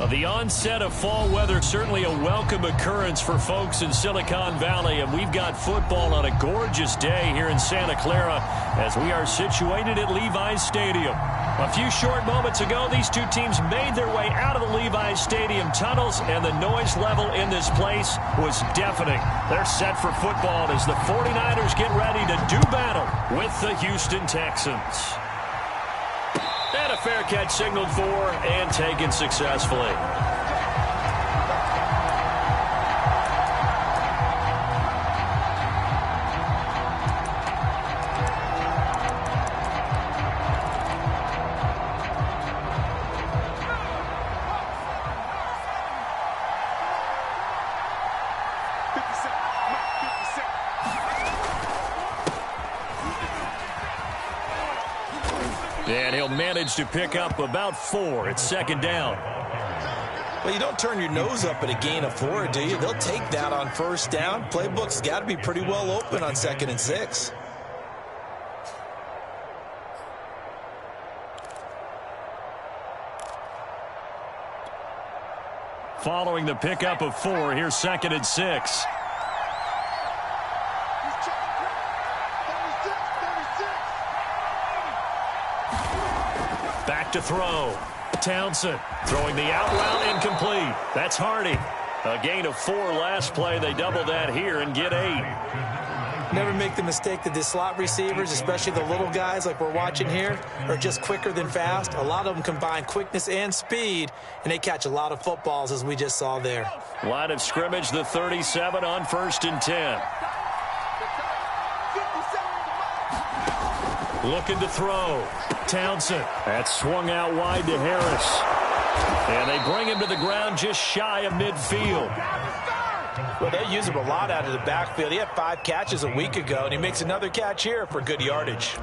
The onset of fall weather, certainly a welcome occurrence for folks in Silicon Valley, and we've got football on a gorgeous day here in Santa Clara as we are situated at Levi's Stadium. A few short moments ago, these two teams made their way out of the Levi's Stadium tunnels, and the noise level in this place was deafening. They're set for football as the 49ers get ready to do battle with the Houston Texans. And a fair catch signaled for and taken successfully. And he'll manage to pick up about 4. It's second down. Well, you don't turn your nose up at a gain of 4, do you? They'll take that on first down. Playbook's got to be pretty well open on 2nd and 6. Following the pickup of 4, here's 2nd and 6. Back to throw. Townsend throwing the out route incomplete. That's Hardy. A gain of 4 last play. They double that here and get 8. Never make the mistake that the slot receivers, especially the little guys like we're watching here, are just quicker than fast. A lot of them combine quickness and speed, and they catch a lot of footballs, as we just saw there. Line of scrimmage, the 37 on 1st and 10. Looking to throw. Townsend. That's swung out wide to Harris. And they bring him to the ground just shy of midfield. Well, they use him a lot out of the backfield. He had 5 catches a week ago, and he makes another catch here for good yardage.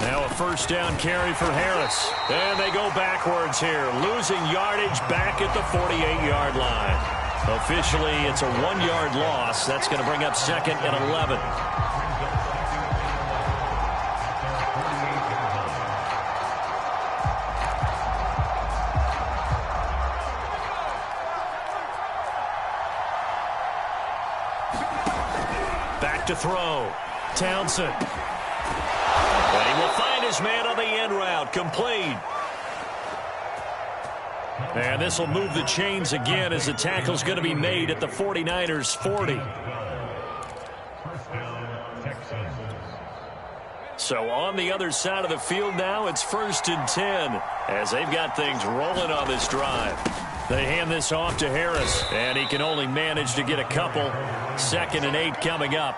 Now a first down carry for Harris. And they go backwards here, losing yardage back at the 48-yard line. Officially, it's a 1-yard loss. That's going to bring up 2nd and 11. Back to throw. Townsend. And he will find his man on the end route. Complete. And this will move the chains again as the tackle's going to be made at the 49ers 40. So on the other side of the field now, it's 1st and 10 as they've got things rolling on this drive. They hand this off to Harris, and he can only manage to get a couple. 2nd and 8 coming up.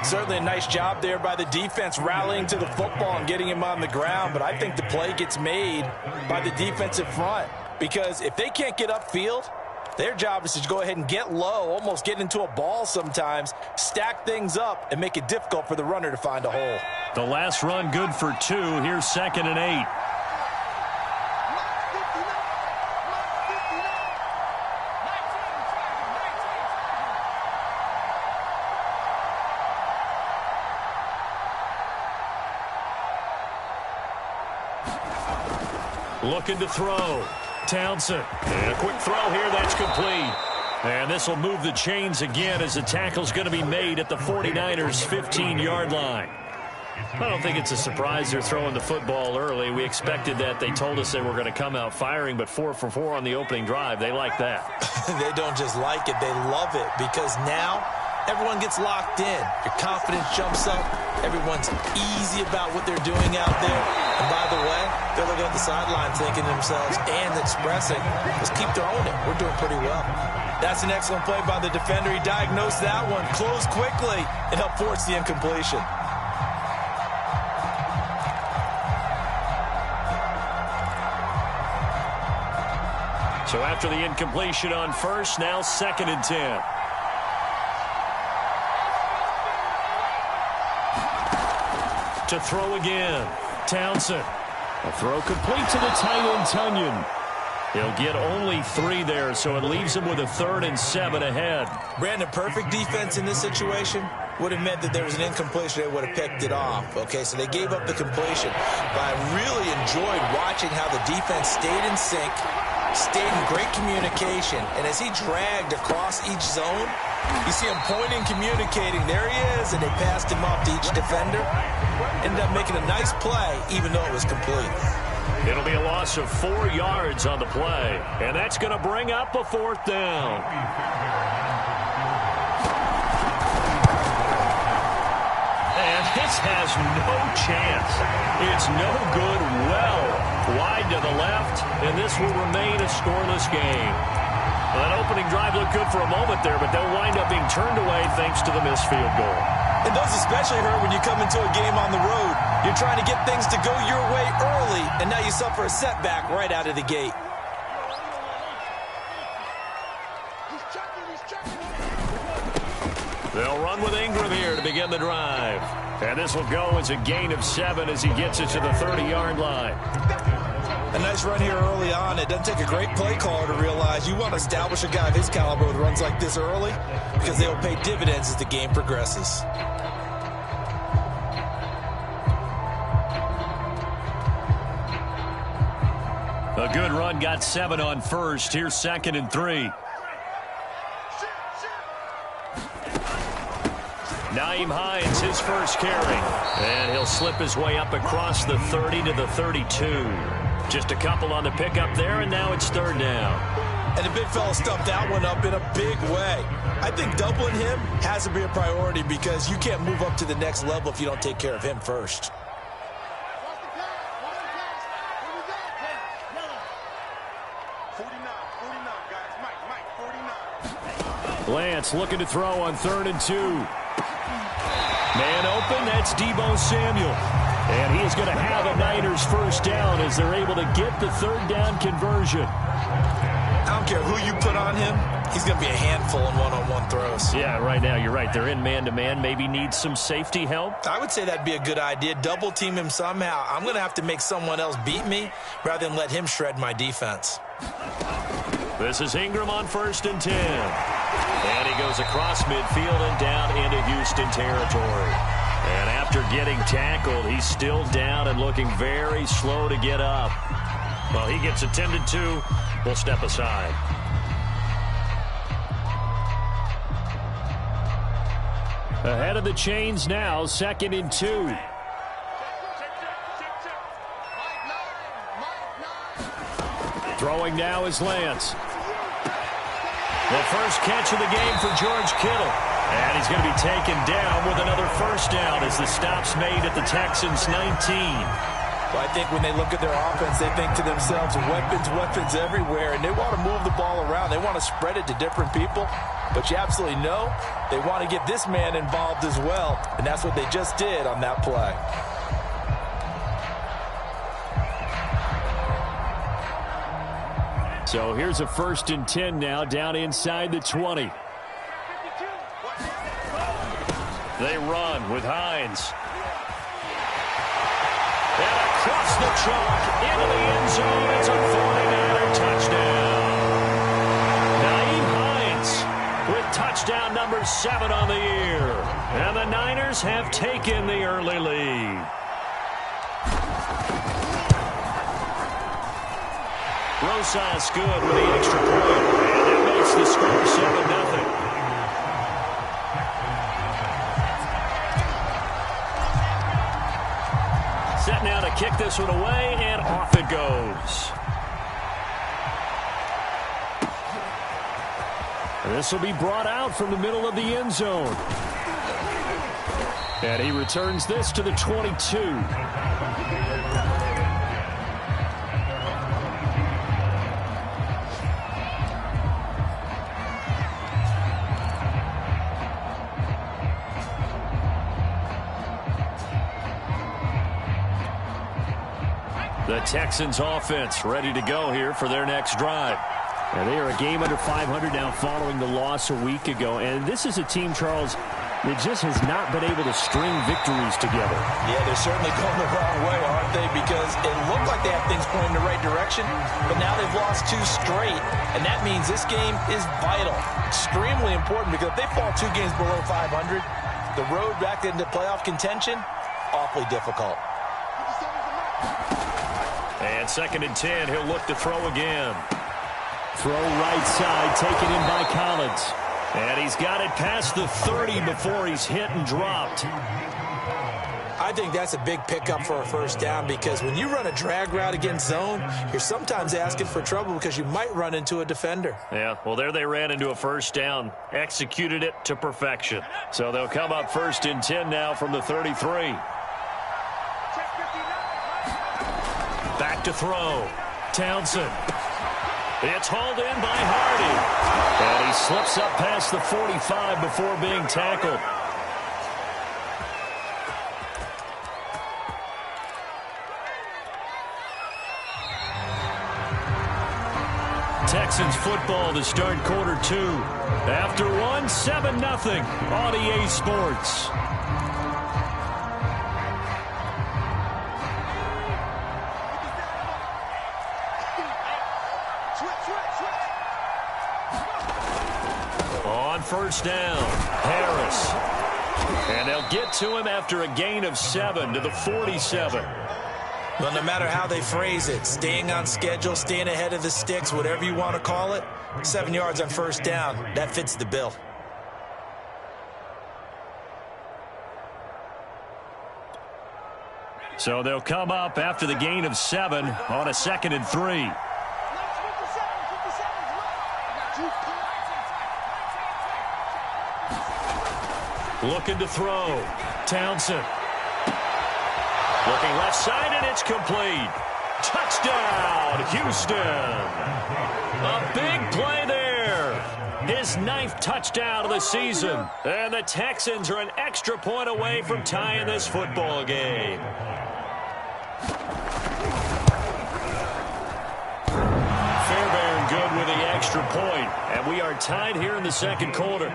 Certainly a nice job there by the defense rallying to the football and getting him on the ground, but I think the play gets made by the defensive front because if they can't get upfield, their job is to go ahead and get low, almost get into a ball sometimes, stack things up, and make it difficult for the runner to find a hole. The last run good for 2. Here's 2nd and 8. Looking to throw. Townsend. And a quick throw here. That's complete. And this will move the chains again as the tackle's going to be made at the 49ers 15-yard line. I don't think it's a surprise they're throwing the football early. We expected that. They told us they were going to come out firing, but 4 for 4 on the opening drive. They like that. They don't just like it. They love it because now everyone gets locked in. Your confidence jumps up. Everyone's easy about what they're doing out there. And by the way, they're looking at the sideline thinking to themselves and expressing, let's keep throwing it. We're doing pretty well. That's an excellent play by the defender. He diagnosed that one, closed quickly, and helped force the incompletion. So after the incompletion on first, now 2nd and 10. To throw again. Townsend. A throw complete to the tight end, Tunyon. He'll get only 3 there, so it leaves him with a 3rd and 7 ahead. Brandon, perfect defense in this situation would have meant that there was an incompletion. They would have picked it off. Okay, so they gave up the completion. But I really enjoyed watching how the defense stayed in sync, stayed in great communication. And as he dragged across each zone, you see him pointing, communicating. There he is, and they passed him off to each defender. Ended up making a nice play, even though it was complete. It'll be a loss of 4 yards on the play, and that's going to bring up a 4th down. And this has no chance. It's no good, well wide to the left, and this will remain a scoreless game. Well, that opening drive looked good for a moment there, but they'll wind up being turned away thanks to the missed field goal. And those especially hurt when you come into a game on the road. You're trying to get things to go your way early, and now you suffer a setback right out of the gate. They'll run with Ingram here to begin the drive. And this will go as a gain of 7 as he gets it to the 30-yard line. A nice run here early on. It doesn't take a great play caller to realize you want to establish a guy of his caliber with runs like this early because they'll pay dividends as the game progresses. A good run, got 7 on first. Here's 2nd and 3. Nyheim Hines, his first carry. And he'll slip his way up across the 30 to the 32. Just a couple on the pickup there, and now it's 3rd down. And the big fella stuffed that one up in a big way. I think doubling him has to be a priority because you can't move up to the next level if you don't take care of him first. Lance looking to throw on 3rd and 2. Man open, that's Deebo Samuel. And he is going to have a Niners first down as they're able to get the 3rd down conversion. I don't care who you put on him. He's going to be a handful in one-on-one throws. Yeah, right now you're right. They're in man-to-man. Maybe need some safety help. I would say that'd be a good idea. Double team him somehow. I'm going to have to make someone else beat me rather than let him shred my defense. This is Ingram on 1st and 10. And he goes across midfield and down into Houston territory. And after getting tackled, he's still down and looking very slow to get up. Well, he gets attended to. We'll step aside. Ahead of the chains now, 2nd and 2. Throwing now is Lance. The first catch of the game for George Kittle. And he's going to be taken down with another first down as the stop's made at the Texans' 19. Well, I think when they look at their offense, they think to themselves, weapons everywhere, and they want to move the ball around. They want to spread it to different people. But you absolutely know they want to get this man involved as well, and that's what they just did on that play. So here's a 1st and 10 now down inside the 20. They run with Hines. And across the chalk into the end zone. It's a 49er touchdown. Nyheim Hines with touchdown number 7 on the year. And the Niners have taken the early lead. Rosas good with the extra point. And that makes the score 7-0. Set now to kick this one away, and off it goes. This will be brought out from the middle of the end zone. And he returns this to the 22. The Texans offense ready to go here for their next drive. And they are a game under 500 now following the loss a week ago. And this is a team, Charles, It just has not been able to string victories together. Yeah, they're certainly going the wrong way, aren't they? Because it looked like they have things pointing in the right direction, but now they've lost 2 straight, and that means this game is vital, extremely important, because if they fall 2 games below 500, the road back into playoff contention, awfully difficult. And 2nd and 10, he'll look to throw again. Throw right side, taken in by Collins. And he's got it past the 30 before he's hit and dropped. I think that's a big pickup for a first down, because when you run a drag route against zone, you're sometimes asking for trouble because you might run into a defender. Yeah, well, there they ran into a first down, executed it to perfection. So they'll come up 1st and 10 now from the 33. Back to throw. Townsend. It's hauled in by Hardy. And he slips up past the 45 before being tackled. Texans football to start quarter 2. After one, 7-0 on EA Sports. On first down, Harris. And they'll get to him after a gain of 7 to the 47. Well, no matter how they phrase it, staying on schedule, staying ahead of the sticks, whatever you want to call it, 7 yards on first down, that fits the bill. So they'll come up after the gain of 7 on a 2nd and 3. Looking to throw. Townsend. Looking left side, and it's complete. Touchdown, Houston. A big play there. His 9th touchdown of the season. And the Texans are an extra point away from tying this football game. Fairbairn good with the extra point. And we are tied here in the 2nd quarter.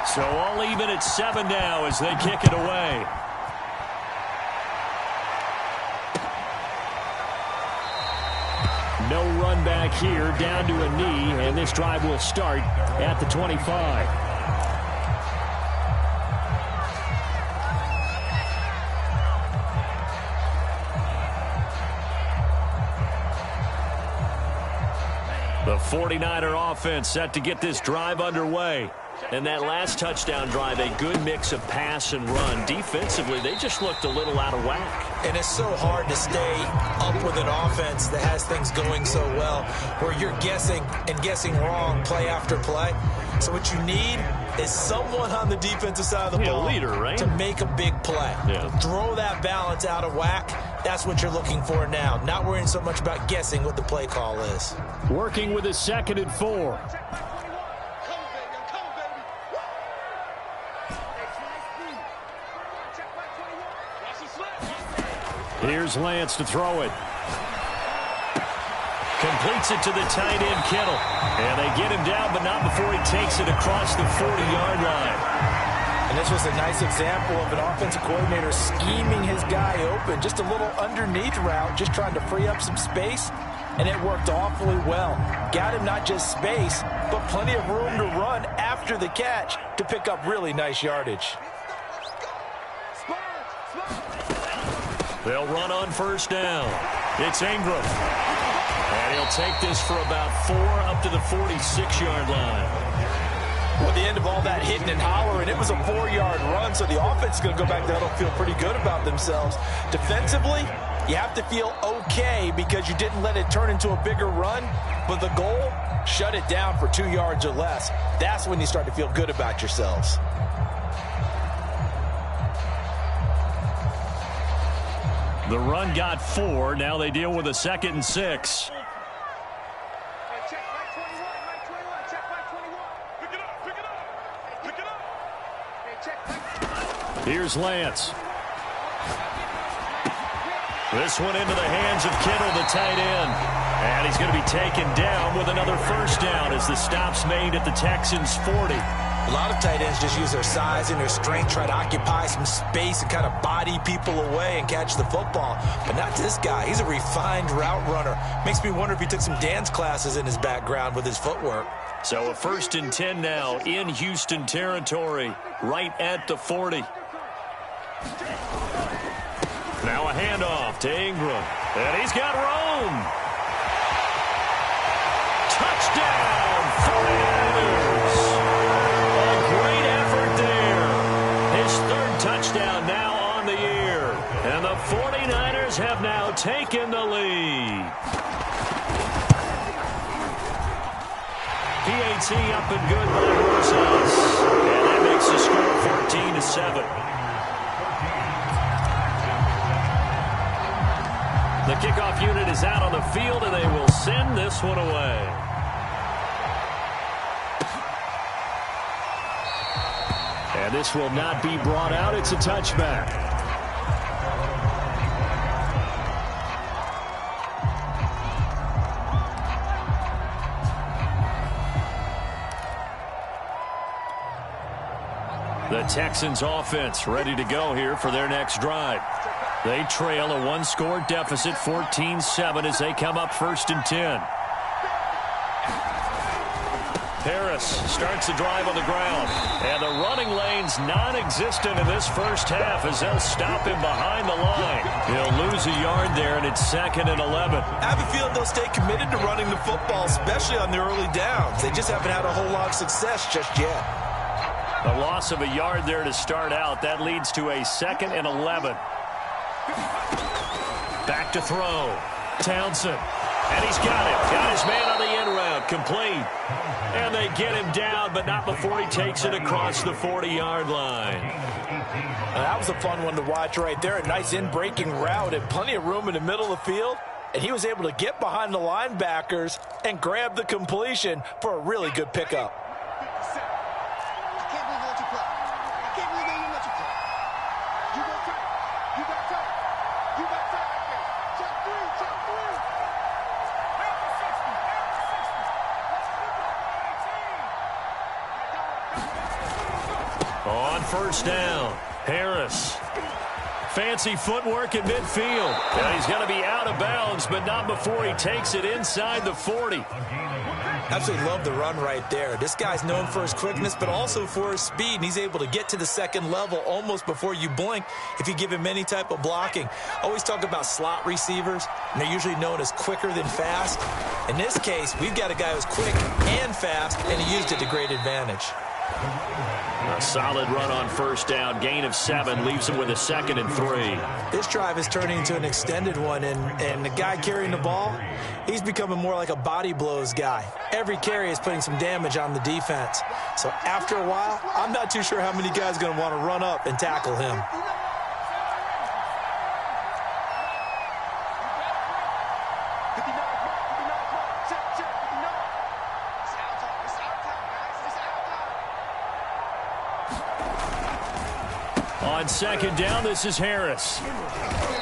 So all even at 7 now as they kick it away. No run back here, down to a knee, and this drive will start at the 25. The 49er offense set to get this drive underway. And that last touchdown drive, a good mix of pass and run. Defensively, they just looked a little out of whack. And it's so hard to stay up with an offense that has things going so well, where you're guessing and guessing wrong play after play. So what you need is someone on the defensive side of the ball, leader, right? To make a big play. Yeah. Throw that balance out of whack. That's what you're looking for now. Not worrying so much about guessing what the play call is. Working with a 2nd and 4. Here's Lance to throw it. Completes it to the tight end, Kittle. And they get him down, but not before he takes it across the 40-yard line. And this was a nice example of an offensive coordinator scheming his guy open. Just a little underneath route, just trying to free up some space. And it worked awfully well. Got him not just space, but plenty of room to run after the catch to pick up really nice yardage. They'll run on first down. It's Ingram. And he'll take this for about 4 up to the 46-yard line. Well, at the end of all that hitting and hollering, it was a 4-yard run, so the offense is going to go back there and feel pretty good about themselves. Defensively, you have to feel okay because you didn't let it turn into a bigger run, but the goal, shut it down for 2 yards or less. That's when you start to feel good about yourselves. The run got 4. Now they deal with a 2nd and 6. Here's Lance. This one into the hands of Kittle, the tight end. And he's going to be taken down with another first down as the stop's made at the Texans' 40. A lot of tight ends just use their size and their strength, try to occupy some space and kind of body people away and catch the football. But not this guy. He's a refined route runner. Makes me wonder if he took some dance classes in his background with his footwork. So a 1st and 10 now in Houston territory, right at the 40. Now a handoff to Ingram. And he's got room. Touchdown, 49ers. A great effort there. His 3rd touchdown now on the year. And the 49ers have now taken the lead. PAT up and good by Rosas. And that makes the score 14-7. The kickoff unit is out on the field, and they will send this one away. And this will not be brought out. It's a touchback. The Texans offense ready to go here for their next drive. They trail a 1-score deficit, 14-7, as they come up 1st and 10. Harris starts the drive on the ground. And the running lane's non-existent in this first half as they'll stop him behind the line. He'll lose a yard there, and it's 2nd and 11. I have a feeling they'll stay committed to running the football, especially on their early downs. They just haven't had a whole lot of success just yet. The loss of a yard there to start out. That leads to a 2nd and 11. Back to throw. Townsend. And he's got it. Got his man on the end route. Complete. And they get him down, but not before he takes it across the 40-yard line. That was a fun one to watch right there. A nice in-breaking route and plenty of room in the middle of the field. And he was able to get behind the linebackers and grab the completion for a really good pickup. On first down, Harris. Fancy footwork at midfield. And he's going to be out of bounds, but not before he takes it inside the 40. Absolutely love the run right there. This guy's known for his quickness, but also for his speed. And he's able to get to the second level almost before you blink if you give him any type of blocking. Always talk about slot receivers, and they're usually known as quicker than fast. In this case, we've got a guy who's quick and fast, and he used it to great advantage. A solid run on first down. Gain of 7 leaves him with a 2nd and 3. This drive is turning into an extended one, and the guy carrying the ball, he's becoming more like a body blows guy. Every carry is putting some damage on the defense. So after a while, I'm not too sure how many guys are going to want to run up and tackle him. On second down, this is Harris.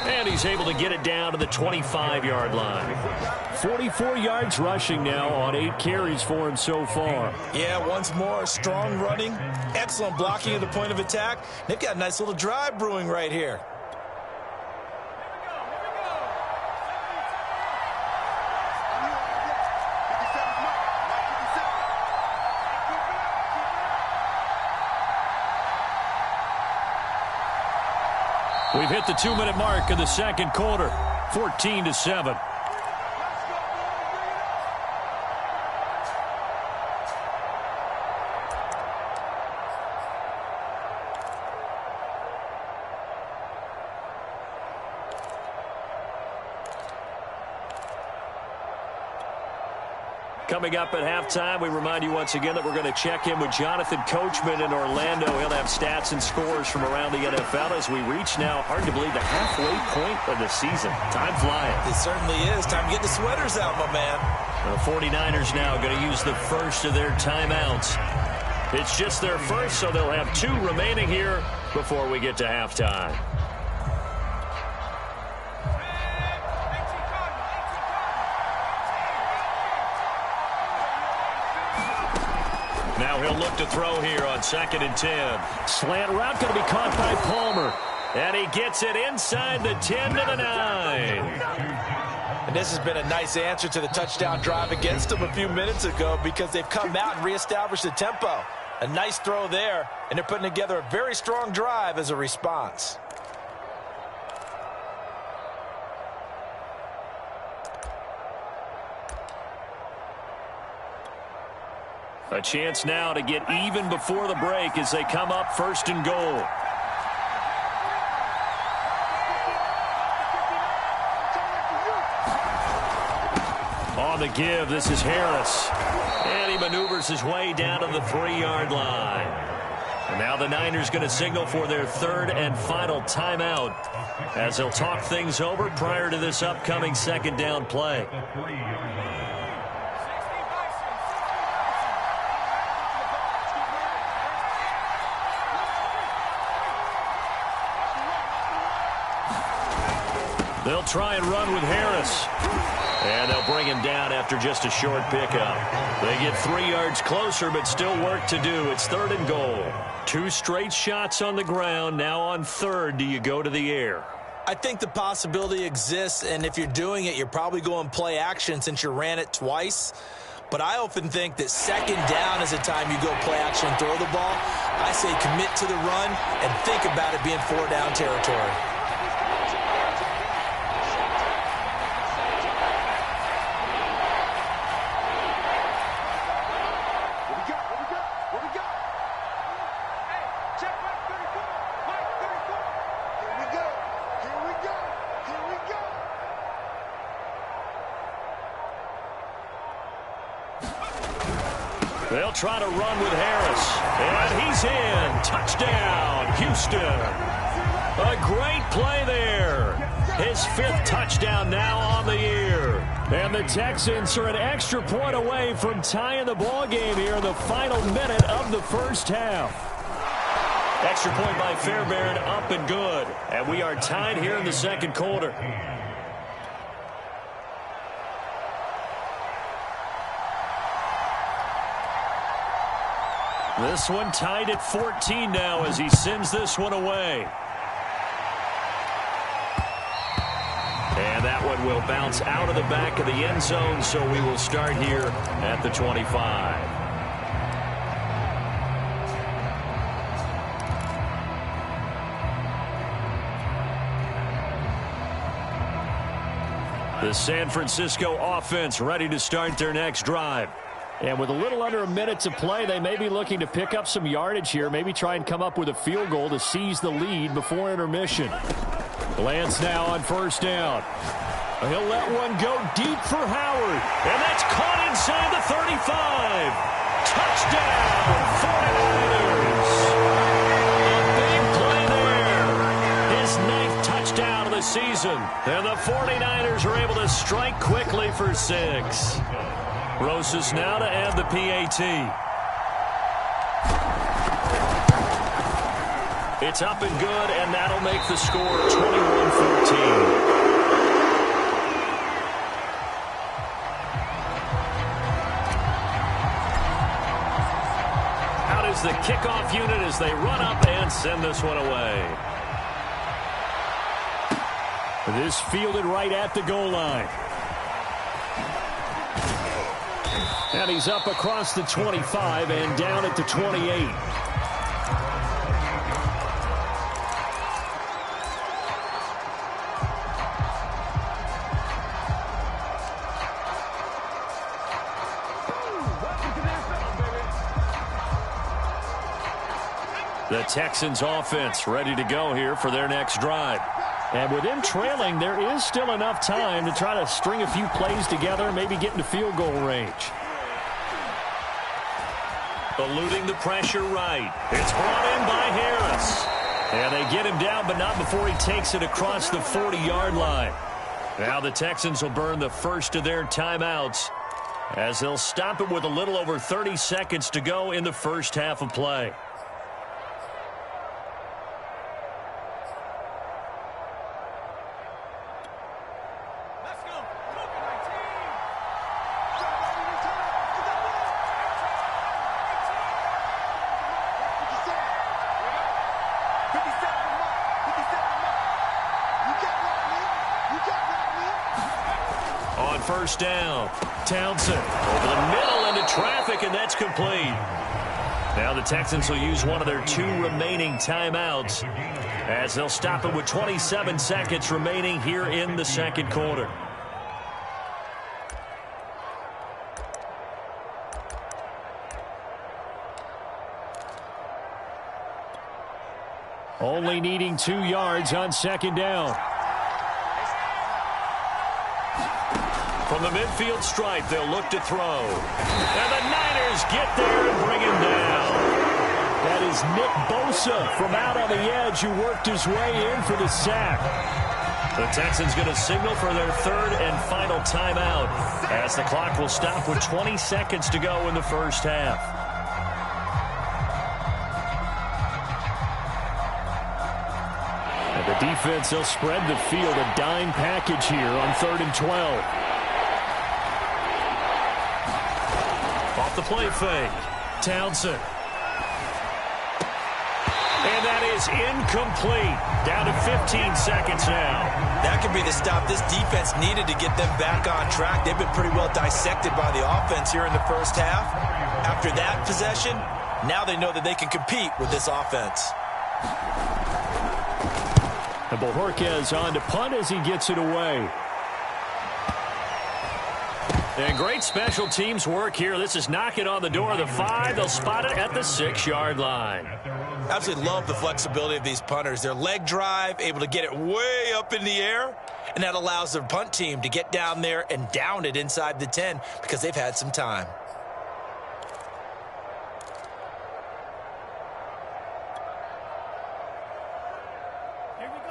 And he's able to get it down to the 25-yard line. 44 yards rushing now on 8 carries for him so far. Yeah, once more, strong running, excellent blocking at the point of attack. They've got a nice little drive brewing right here. We've hit the 2-minute mark of the second quarter, 14-7. Coming up at halftime, we remind you once again that we're going to check in with Jonathan Coachman in Orlando. He'll have stats and scores from around the NFL as we reach now, hard to believe, the halfway point of the season. Time flying. It certainly is. Time to get the sweaters out, my man. The 49ers now going to use the first of their timeouts. It's just their first, so they'll have 2 remaining here before we get to halftime. Now he'll look to throw here on 2nd and 10. Slant route going to be caught by Palmer. And he gets it inside the 10 to the 9. And this has been a nice answer to the touchdown drive against them a few minutes ago because they've come out and reestablished the tempo. A nice throw there, and they're putting together a very strong drive as a response. A chance now to get even before the break as they come up 1st and goal. On the give, this is Harris. And he maneuvers his way down to the 3-yard line. And now the Niners going to signal for their 3rd and final timeout as they'll talk things over prior to this upcoming 2nd down play. They'll try and run with Harris. And they'll bring him down after just a short pickup. They get 3 yards closer, but still work to do. It's 3rd and goal. 2 straight shots on the ground. Now on 3rd, do you go to the air? I think the possibility exists, and if you're doing it, you're probably going play action since you ran it twice. But I often think that 2nd down is the time you go play action and throw the ball. I say commit to the run and think about it being 4-down territory. They'll try to run with Harris. And he's in. Touchdown, Houston. A great play there. His 5th touchdown now on the year. And the Texans are an extra point away from tying the ball game here in the final minute of the 1st half. Extra point by Fairbairn, up and good. And we are tied here in the 2nd quarter. This one tied at 14 now as he sends this one away. And that one will bounce out of the back of the end zone, so we will start here at the 25. The San Francisco offense ready to start their next drive. And with a little under a minute to play, they may be looking to pick up some yardage here, maybe try and come up with a field goal to seize the lead before intermission. Lance now on 1st down. He'll let one go deep for Howard. And that's caught inside the 35. Touchdown, 49ers. A big play there. His 9th touchdown of the season. And the 49ers are able to strike quickly for 6. Rosas now to add the PAT. It's up and good, and that'll make the score 21-14. Out is the kickoff unit as they run up and send this one away. This fielded right at the goal line. And he's up across the 25 and down at the 28. The Texans offense ready to go here for their next drive. And with them trailing, there is still enough time to try to string a few plays together, maybe get into field goal range. Eluding the pressure right. It's brought in by Harris. And they get him down, but not before he takes it across the 40-yard line. Now the Texans will burn the first of their timeouts as they'll stop it with a little over 30 seconds to go in the first half of play. On first down, Townsend over the middle into traffic, and that's complete. Now the Texans will use one of their 2 remaining timeouts as they'll stop it with 27 seconds remaining here in the second quarter. Only needing 2 yards on second down. From the midfield stripe, they'll look to throw. And the Niners get there and bring him down. That is Nick Bosa from out on the edge who worked his way in for the sack. The Texans going to signal for their 3rd and final timeout as the clock will stop with 20 seconds to go in the first half. And the defense, they'll spread the field, a dime package here on 3rd and 12. Off the play fake, Townsend. And that is incomplete. Down to 15 seconds now. That could be the stop this defense needed to get them back on track. They've been pretty well dissected by the offense here in the first half. After that possession, now they know that they can compete with this offense. And Bojorquez on to punt as he gets it away. And great special teams work here. This is knocking on the door of the 5. They'll spot it at the 6-yard line. Absolutely love the flexibility of these punters. Their leg drive, able to get it way up in the air, and that allows their punt team to get down there and down it inside the 10 because they've had some time.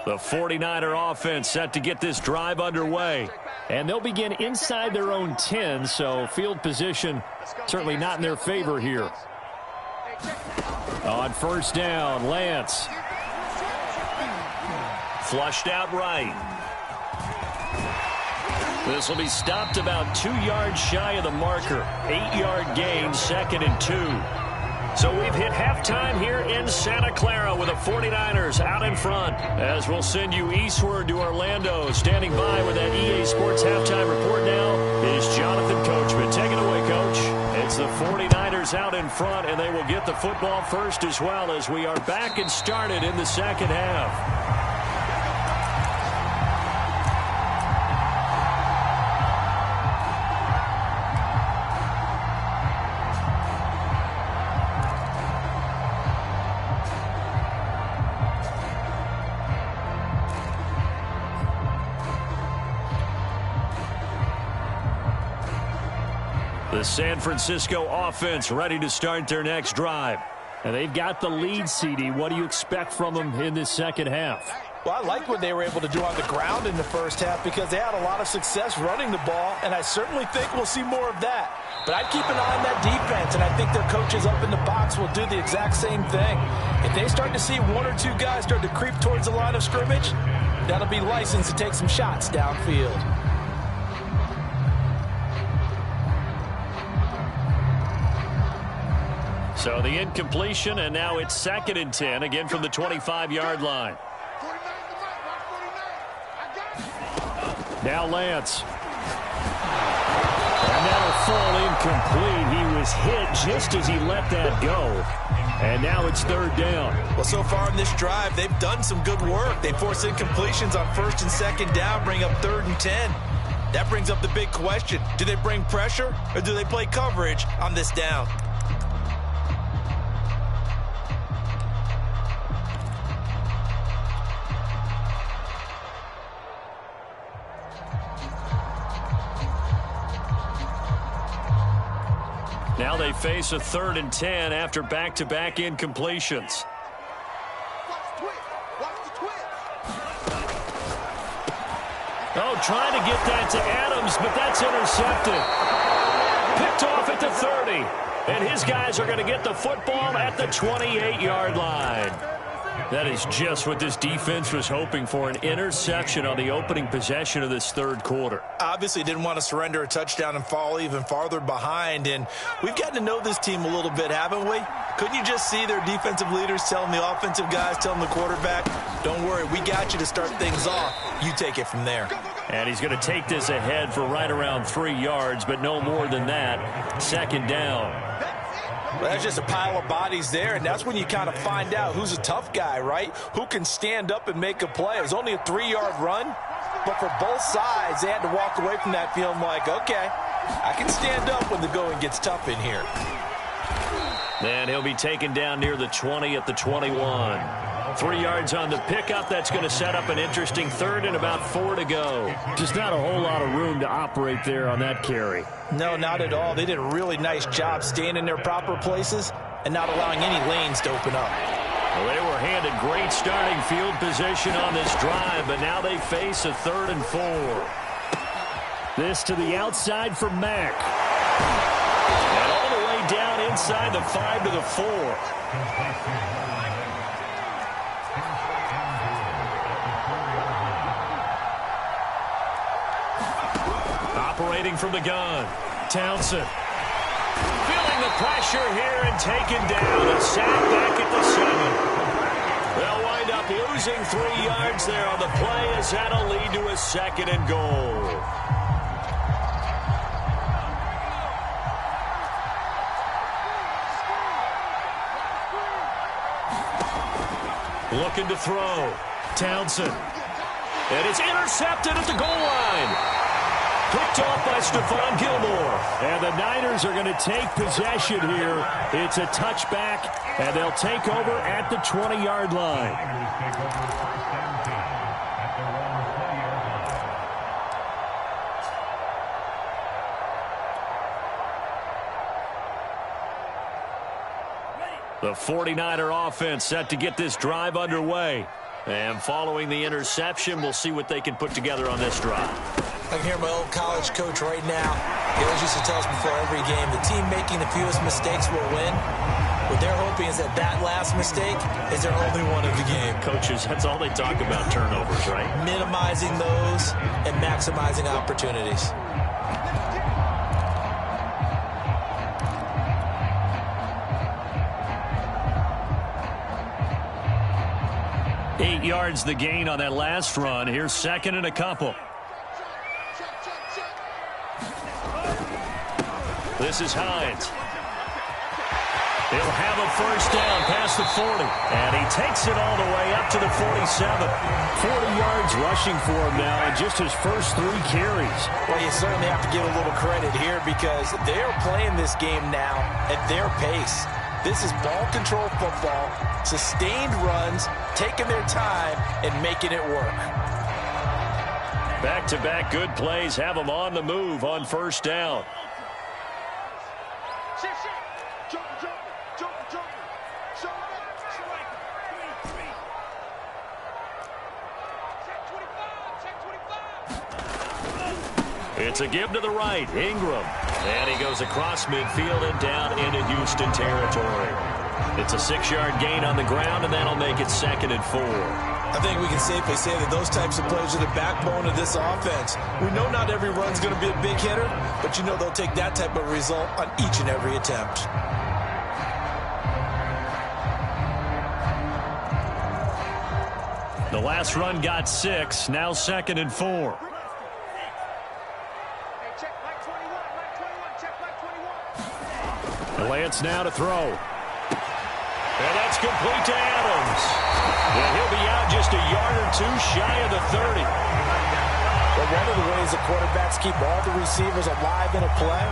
The 49er offense set to get this drive underway. And they'll begin inside their own 10, so field position certainly not in their favor here. On first down, Lance. Flushed out right. This will be stopped about 2 yards shy of the marker. 8-yard gain, 2nd and 2. So we've hit halftime here in Santa Clara with the 49ers out in front. As we'll send you eastward to Orlando. Standing by with that EA Sports halftime report now is Jonathan Coachman. Take it away, Coach. It's the 49ers out in front, and they will get the football first as well as we are back and started in the second half. The San Francisco offense ready to start their next drive. And they've got the lead, CD. What do you expect from them in this second half? Well, I like what they were able to do on the ground in the first half because they had a lot of success running the ball, and I certainly think we'll see more of that. But I'd keep an eye on that defense, and I think their coaches up in the box will do the exact same thing. If they start to see 1 or 2 guys start to creep towards the line of scrimmage, that'll be licensed to take some shots downfield. So the incompletion, and now it's 2nd and 10, again from the 25-yard line. Now Lance. And that'll fall incomplete. He was hit just as he let that go. And now it's 3rd down. Well, so far in this drive, they've done some good work. They force incompletions on 1st and 2nd down, bring up 3rd and 10. That brings up the big question. Do they bring pressure, or do they play coverage on this down? Now they face a 3rd and 10 after back-to-back incompletions. Oh, trying to get that to Adams, but that's intercepted. Picked off at the 30. And his guys are going to get the football at the 28-yard line. That is just what this defense was hoping for, an interception on the opening possession of this 3rd quarter. Obviously didn't want to surrender a touchdown and fall even farther behind, and we've gotten to know this team a little bit, haven't we? Couldn't you just see their defensive leaders telling the offensive guys, telling the quarterback, don't worry, we got you to start things off. You take it from there. And he's going to take this ahead for right around 3 yards, but no more than that. Second down. Well, that's just a pile of bodies there, and that's when you kind of find out who's a tough guy, right? Who can stand up and make a play. It was only a 3-yard run, but for both sides, they had to walk away from that feeling like, okay, I can stand up when the going gets tough in here. And he'll be taken down near the 20 at the 21. 3 yards on the pickup. That's going to set up an interesting third and about 4 to go. Just not a whole lot of room to operate there on that carry. No, not at all. They did a really nice job staying in their proper places and not allowing any lanes to open up. Well, they were handed great starting field position on this drive, but now they face a 3rd and 4. This to the outside for Mack. And all the way down inside the 5 to the 4. Operating from the gun, Townsend. Feeling the pressure here and taken down. A sack back at the 7. They'll wind up losing 3 yards there on the play as that'll lead to a 2nd and goal. Looking to throw. Townsend. And it's intercepted at the goal line. Picked off by Stephon Gilmore. And the Niners are going to take possession here. It's a touchback, and they'll take over at the 20-yard line. The 49er offense set to get this drive underway. And following the interception, we'll see what they can put together on this drive. I can hear my old college coach right now. He always used to tell us before every game, the team making the fewest mistakes will win. What they're hoping is that that last mistake is their only one of the game. Coaches, that's all they talk about, turnovers, right? Minimizing those and maximizing opportunities. Eight yards the gain on that last run. Here's 2nd and a couple. This is Hines. He'll have a first down past the 40. And he takes it all the way up to the 47. 40 yards rushing for him now in just his first 3 carries. Well, you certainly have to give a little credit here because they're playing this game now at their pace. This is ball control football, sustained runs, taking their time, and making it work. Back-to-back good plays have them on the move on first down. It's a give to the right, Ingram. And he goes across midfield and down into Houston territory. It's a 6-yard gain on the ground, and that'll make it 2nd and 4. I think we can safely say that those types of plays are the backbone of this offense. We know not every run's going to be a big hitter, but you know they'll take that type of result on each and every attempt. The last run got 6, now 2nd and 4. Lance now to throw. And that's complete to Adams. And he'll be out just a yard or 2 shy of the 30. Well, one of the ways the quarterbacks keep all the receivers alive in a play,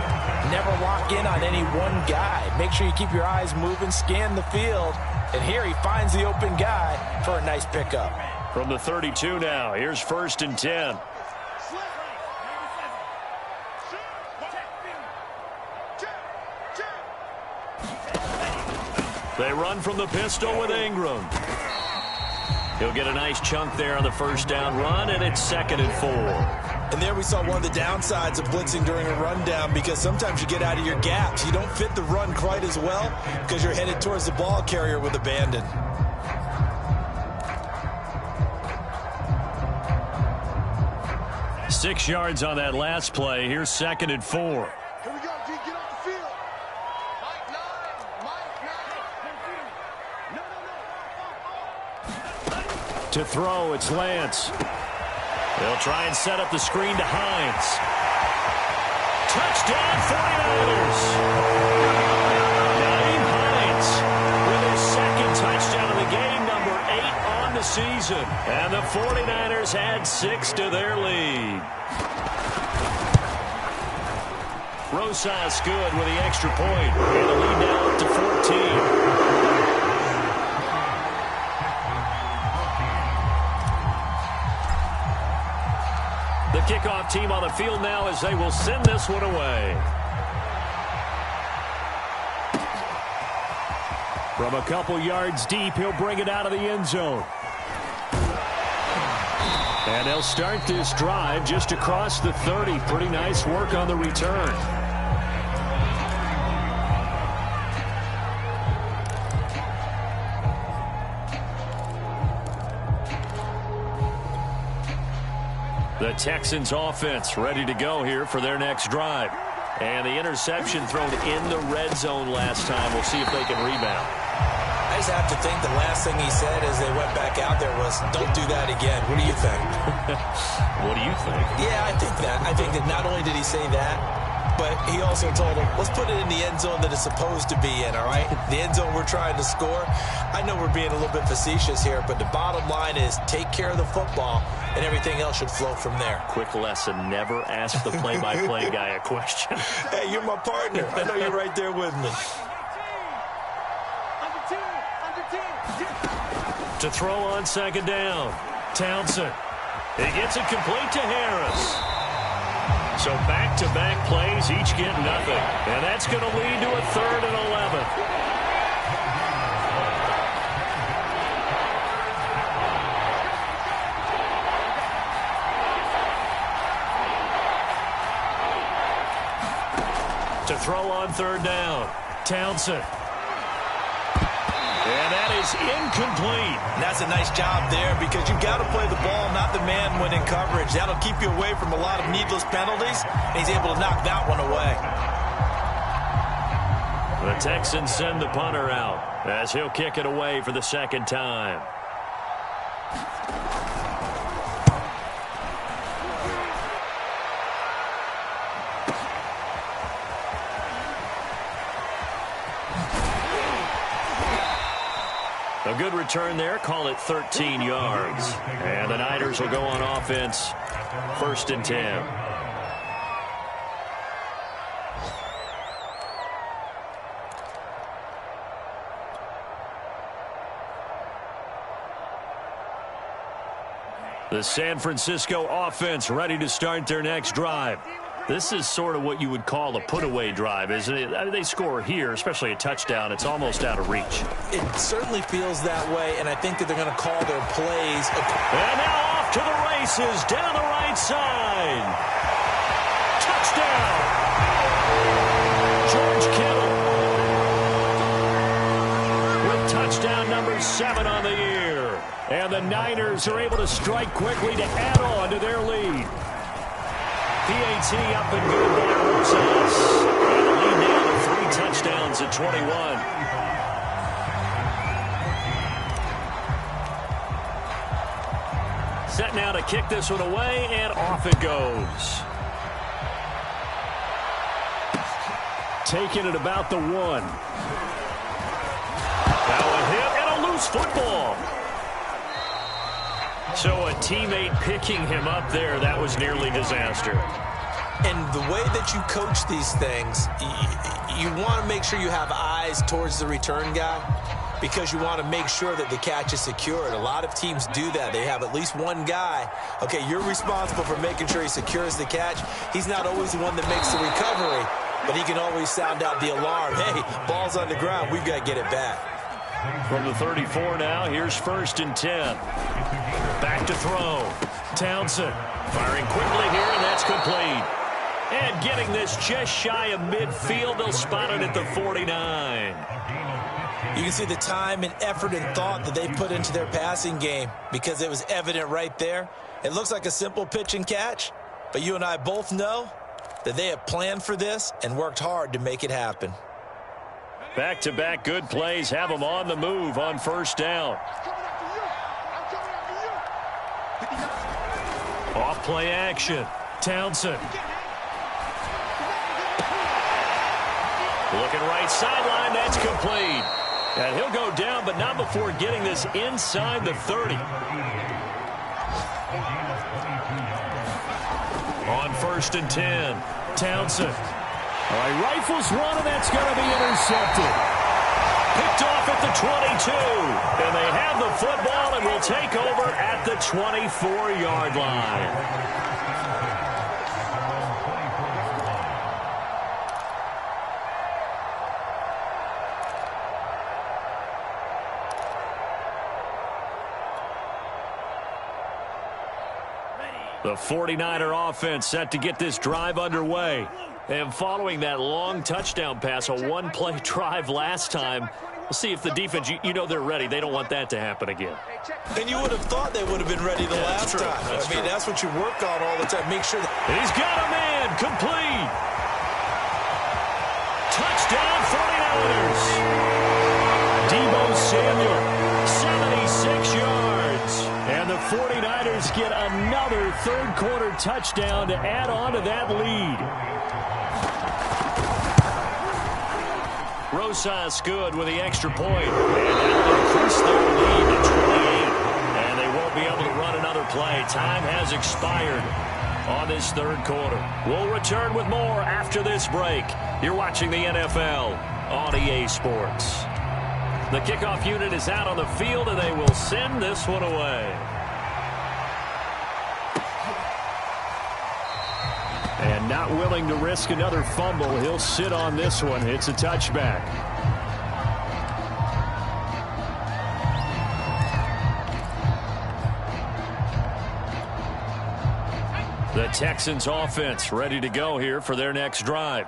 never lock in on any one guy. Make sure you keep your eyes moving, scan the field. And here he finds the open guy for a nice pickup. From the 32 now, here's 1st and 10. They run from the pistol with Ingram. He'll get a nice chunk there on the first down run, and it's 2nd and 4. And there we saw one of the downsides of blitzing during a rundown because sometimes you get out of your gaps. You don't fit the run quite as well because you're headed towards the ball carrier with abandon. Six yards on that last play. Here's 2nd and 4. To throw, it's Lance. They'll try and set up the screen to Hines. Touchdown 49ers. Naeem Hines with his second touchdown of the game, number 8 on the season. And the 49ers add 6 to their lead. Rosas good with the extra point. And the lead now up to 14. The kickoff team on the field now as they will send this one away. From a couple yards deep, he'll bring it out of the end zone. And they'll start this drive just across the 30. Pretty nice work on the return. The Texans offense ready to go here for their next drive. And the interception thrown in the red zone last time. We'll see if they can rebound. I just have to think the last thing he said as they went back out there was, don't do that again. What do you think? What do you think? Yeah, I think that. I think that not only did he say that, but he also told him, let's put it in the end zone that it's supposed to be in, all right? The end zone we're trying to score. I know we're being a little bit facetious here, but the bottom line is take care of the football, and everything else should flow from there. Quick lesson, never ask the play-by-play guy a question. Hey, you're my partner. I know you're right there with me. To throw on second down, Townsend. He gets it complete to Harris. So back-to-back plays, each get nothing. And that's going to lead to a 3rd and 11. To throw on 3rd down, Townsend. And that is incomplete. And that's a nice job there because you've got to play the ball, not the man when in coverage. That'll keep you away from a lot of needless penalties. And he's able to knock that one away. The Texans send the punter out as he'll kick it away for the second time. A good return there. Call it 13 yards. And the Niners will go on offense. 1st and 10. The San Francisco offense ready to start their next drive. This is sort of what you would call a put-away drive, isn't it? I mean, they score here, especially a touchdown. It's almost out of reach. It certainly feels that way, and I think that they're going to call their plays. And now off to the races down the right side. Touchdown! George Kittle with touchdown number 7 on the year. And the Niners are able to strike quickly to add on to their lead. PAT up and good by Rosas. And the lead now to 3 touchdowns at 21. Set now to kick this one away, and off it goes. Taking it about the 1. Now a hit and a loose football. So a teammate picking him up there, that was nearly disaster. And the way that you coach these things, you want to make sure you have eyes towards the return guy because you want to make sure that the catch is secured. A lot of teams do that. They have at least one guy. Okay, you're responsible for making sure he secures the catch. He's not always the one that makes the recovery, but he can always sound out the alarm. Hey, ball's on the ground. We've got to get it back. From the 34 now, here's 1st and 10. Back to throw. Townsend firing quickly here, and that's complete. And getting this just shy of midfield, they'll spot it at the 49. You can see the time and effort and thought that they put into their passing game because it was evident right there. It looks like a simple pitch and catch, but you and I both know that they have planned for this and worked hard to make it happen. Back-to-back good plays have them on the move on 1st down. Off play action. Townsend. Looking right sideline. That's complete. And he'll go down, but not before getting this inside the 30. On 1st and 10. Townsend. All right, rifles one, and that's going to be intercepted. Picked off at the 22. And they have the football and will take over at the 24-yard line. The 49er offense set to get this drive underway. And following that long touchdown pass, a one-play drive last time, we'll see if the defense, you know they're ready. They don't want that to happen again. And you would have thought they would have been ready the last time. I mean, that's what you work on all the time. Make sure that... And he's got a man. Complete. Touchdown 49ers. Deebo Samuel, 76 yards. And the 49ers get another third-quarter touchdown to add on to that lead. Rosas good with the extra point. And that will increase their lead to 28. And they won't be able to run another play. Time has expired on this third quarter. We'll return with more after this break. You're watching the NFL on EA Sports. The kickoff unit is out on the field, and they will send this one away. And not willing to risk another fumble, he'll sit on this one. It's a touchback. The Texans offense ready to go here for their next drive.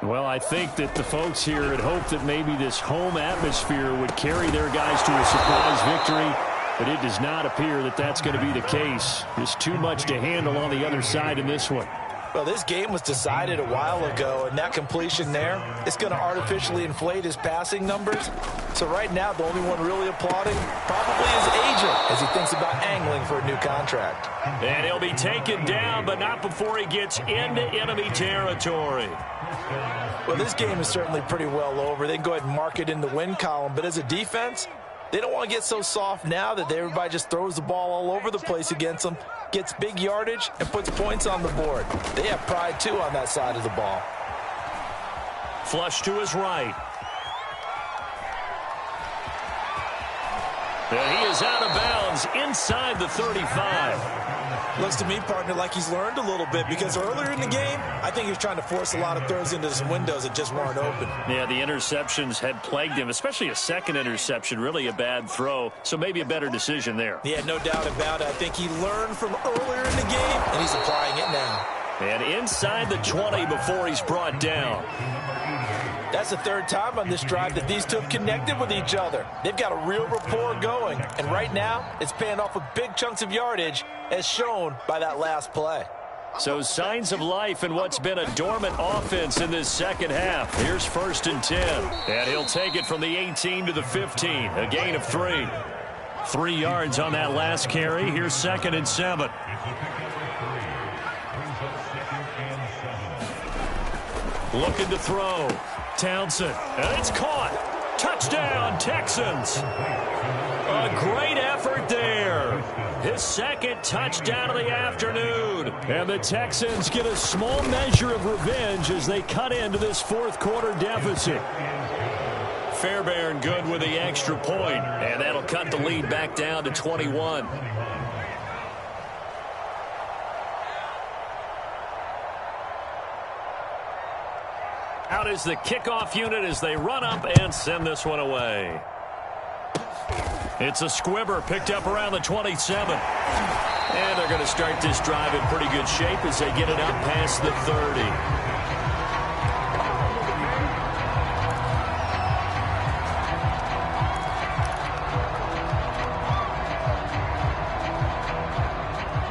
Well, I think that the folks here had hoped that maybe this home atmosphere would carry their guys to a surprise victory, but it does not appear that that's going to be the case. There's too much to handle on the other side in this one. Well, this game was decided a while ago, and that completion there, it's going to artificially inflate his passing numbers. So right now, the only one really applauding probably his agent as he thinks about angling for a new contract. And he'll be taken down, but not before he gets into enemy territory. Well, this game is certainly pretty well over. They can go ahead and mark it in the win column, but as a defense, they don't want to get so soft now that everybody just throws the ball all over the place against them, gets big yardage, and puts points on the board. They have pride, too, on that side of the ball. Flush to his right. And he is out of bounds inside the 35. Looks to me, partner, like he's learned a little bit, because earlier in the game, I think he was trying to force a lot of throws into some windows that just weren't open. Yeah, the interceptions had plagued him, especially a second interception, really a bad throw, so maybe a better decision there. Yeah, no doubt about it. I think he learned from earlier in the game, and he's applying it now. And inside the 20 before he's brought down. That's the third time on this drive that these two have connected with each other. They've got a real rapport going, and right now it's paying off with big chunks of yardage as shown by that last play. So signs of life in what's been a dormant offense in this second half. Here's 1st and 10, and he'll take it from the 18 to the 15, a gain of 3. 3 yards on that last carry. Here's 2nd and 7. Looking to throw. Townsend, and it's caught. Touchdown, Texans. A great effort there. His second touchdown of the afternoon. And the Texans get a small measure of revenge as they cut into this fourth quarter deficit. Fairbairn good with the extra point, and that'll cut the lead back down to 21. Out is the kickoff unit as they run up and send this one away. It's a squibber picked up around the 27. And they're going to start this drive in pretty good shape as they get it up past the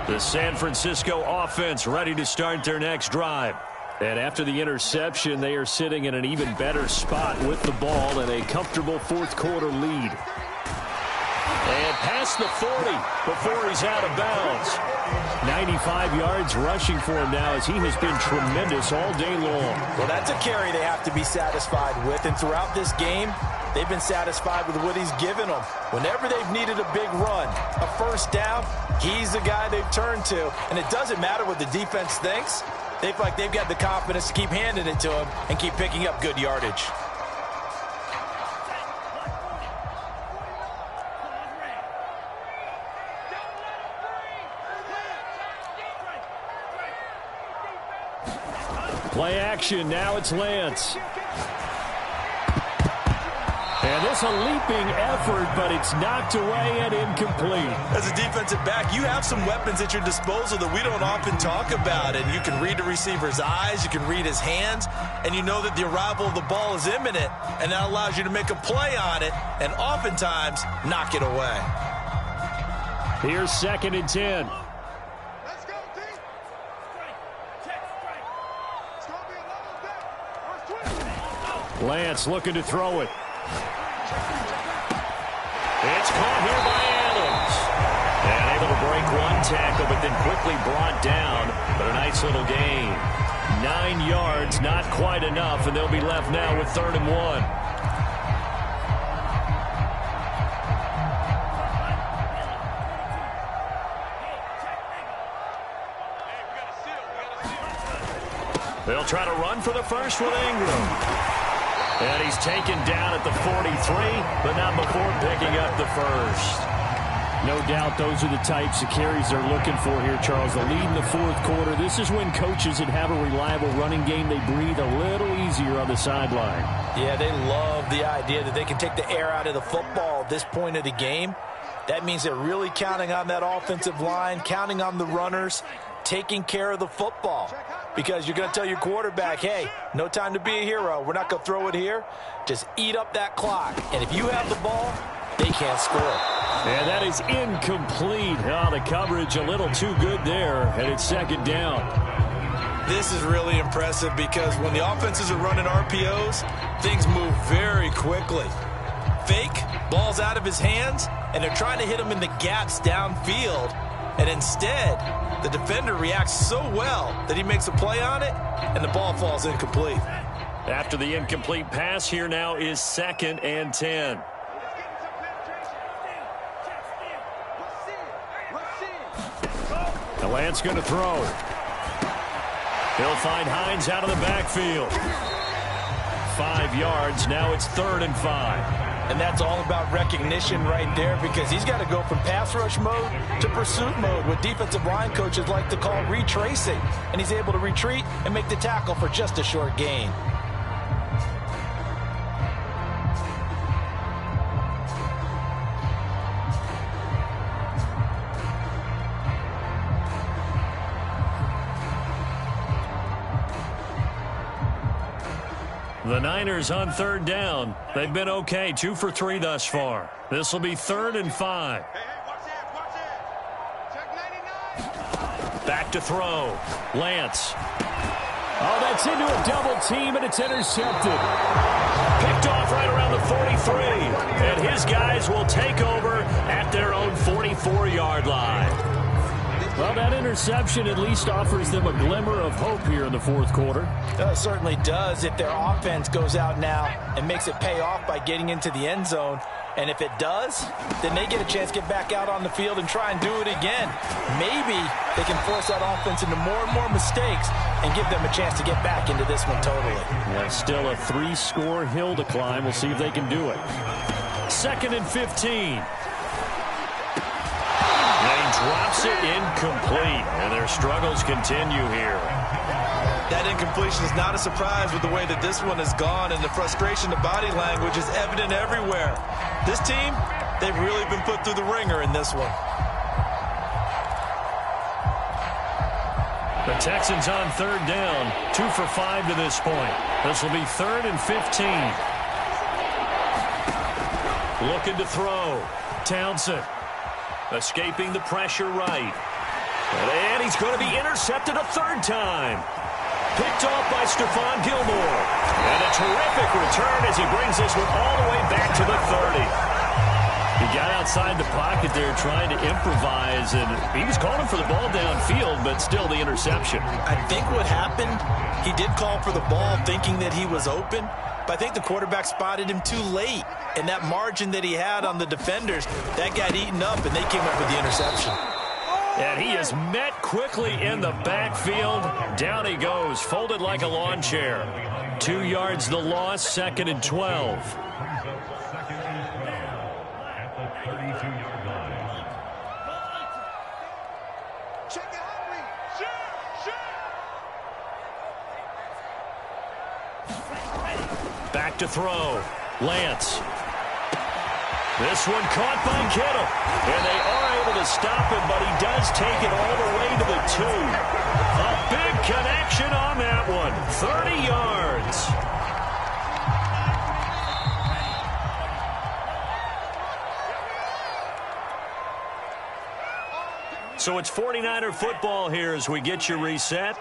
30. The San Francisco offense ready to start their next drive. And after the interception, they are sitting in an even better spot with the ball and a comfortable fourth quarter lead. And past the 40 before he's out of bounds. 95 yards rushing for him now as he has been tremendous all day long. Well, that's a carry they have to be satisfied with. And throughout this game, they've been satisfied with what he's given them. Whenever they've needed a big run, a first down, he's the guy they've turned to. And it doesn't matter what the defense thinks. They feel like they've got the confidence to keep handing it to him and keep picking up good yardage. Play action, now it's Lance. And this a leaping effort, but it's knocked away and incomplete. As a defensive back, you have some weapons at your disposal that we don't often talk about. And you can read the receiver's eyes, you can read his hands, and you know that the arrival of the ball is imminent, and that allows you to make a play on it and oftentimes knock it away. Here's 2nd and 10. Lance looking to throw it. It's caught here by Adams. And able to break one tackle, but then quickly brought down. But a nice little gain. 9 yards, not quite enough, and they'll be left now with 3rd and 1. They'll try to run for the first with Ingram. And he's taken down at the 43, but not before picking up the first. No doubt those are the types of carries they're looking for here, Charles. The lead in the 4th quarter. This is when coaches that have a reliable running game, they breathe a little easier on the sideline. Yeah, they love the idea that they can take the air out of the football at this point of the game. That means they're really counting on that offensive line, counting on the runners, taking care of the football. Because you're going to tell your quarterback, hey, no time to be a hero. We're not going to throw it here. Just eat up that clock. And if you have the ball, they can't score. And that is incomplete. Oh, the coverage a little too good there, and it's 2nd down. This is really impressive because when the offenses are running RPOs, things move very quickly. Fake, ball's out of his hands, and they're trying to hit him in the gaps downfield. And instead, the defender reacts so well that he makes a play on it, and the ball falls incomplete. After the incomplete pass, here now is 2nd and 10. Now Lance going to throw. He'll find Hines out of the backfield. 5 yards. Now it's 3rd and 5. And that's all about recognition right there because he's got to go from pass rush mode to pursuit mode, what defensive line coaches like to call retracing. And he's able to retreat and make the tackle for just a short gain. The Niners on 3rd down. They've been okay, 2 for 3 thus far. This will be 3rd and 5. Back to throw. Lance. Oh, that's into a double team, and it's intercepted. Picked off right around the 43. And his guys will take over at their own 44-yard line. Well, that interception at least offers them a glimmer of hope here in the 4th quarter. It certainly does if their offense goes out now and makes it pay off by getting into the end zone. And if it does, then they get a chance to get back out on the field and try and do it again. Maybe they can force that offense into more and more mistakes and give them a chance to get back into this one totally. Yeah, still a 3-score hill to climb. We'll see if they can do it. 2nd and 15. Drops it incomplete, and their struggles continue here. That incompletion is not a surprise with the way that this one has gone, and the frustration, the body language is evident everywhere. This team, they've really been put through the ringer in this one. The Texans on 3rd down, 2 for 5 to this point. This will be 3rd and 15. Looking to throw. Townsend. Escaping the pressure right. And he's going to be intercepted a 3rd time. Picked off by Stephon Gilmore. And a terrific return as he brings this one all the way back to the 30. He got outside the pocket there trying to improvise, and he was calling for the ball downfield, but still the interception. I think what happened, he did call for the ball thinking that he was open, but I think the quarterback spotted him too late. And that margin that he had on the defenders, that got eaten up, and they came up with the interception. And he is met quickly in the backfield. Down he goes, folded like a lawn chair. 2 yards the loss, 2nd and 12. Back to throw. Lance. This one caught by Kittle. And they are able to stop him, but he does take it all the way to the 2. A big connection on that one. 30 yards. So it's 49er football here as we get you reset.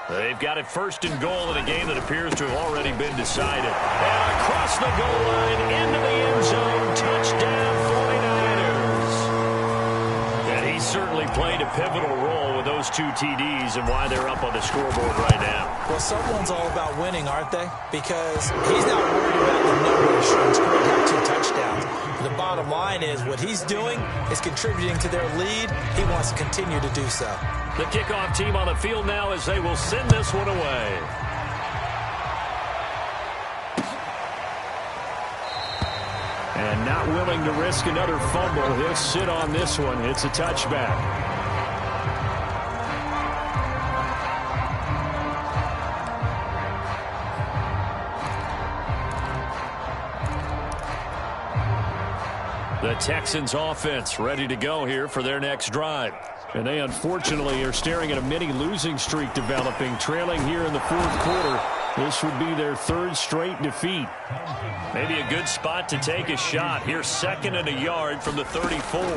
They've got it 1st and goal in a game that appears to have already been decided. And across the goal line, into the end zone, touchdown 49ers. And he certainly played a pivotal role with those 2 TDs and why they're up on the scoreboard right now. Well, someone's all about winning, aren't they? Because he's not worried about the number of shots scored, have 2 touchdowns. The bottom line is what he's doing is contributing to their lead. He wants to continue to do so. The kickoff team on the field now as they will send this one away. And not willing to risk another fumble. He'll sit on this one. It's a touchback. The Texans offense ready to go here for their next drive. And they unfortunately are staring at a mini losing streak developing, trailing here in the 4th quarter. This would be their 3rd straight defeat. Maybe a good spot to take a shot. Here's 2nd and a yard from the 34. The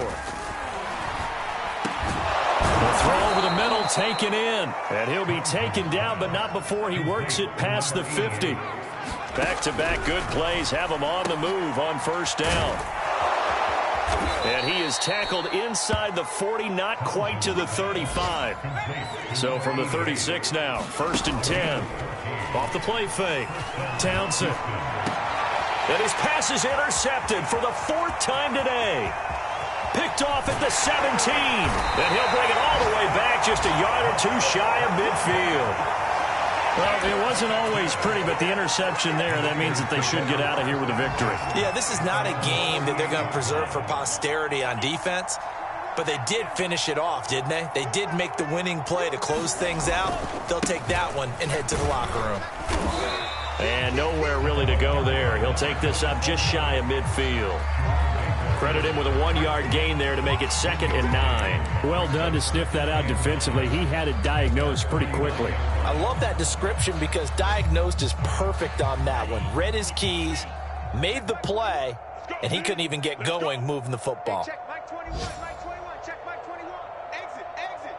throw over the middle taken in. And he'll be taken down, but not before he works it past the 50. Back-to-back good plays have him on the move on 1st down. And he is tackled inside the 40, not quite to the 35. So from the 36 now, 1st and 10. Off the play fake. Townsend. And his pass is intercepted for the 4th time today. Picked off at the 17. And he'll bring it all the way back just a yard or 2 shy of midfield. Well, it wasn't always pretty, but the interception there, that means that they should get out of here with a victory. Yeah, this is not a game that they're going to preserve for posterity on defense, but they did finish it off, didn't they? They did make the winning play to close things out. They'll take that one and head to the locker room. And nowhere really to go there. He'll take this up just shy of midfield. Credit him with a 1-yard gain there to make it 2nd and 9. Well done to sniff that out defensively. He had it diagnosed pretty quickly. I love that description because diagnosed is perfect on that one. Read his keys, made the play, and he couldn't even get going moving the football. Check Mike 21, Mike 21, check Mike 21. Exit, exit.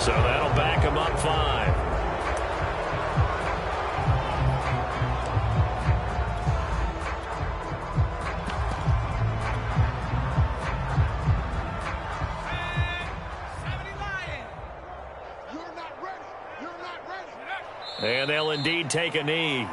So that'll back him up 5. And they'll indeed take a knee.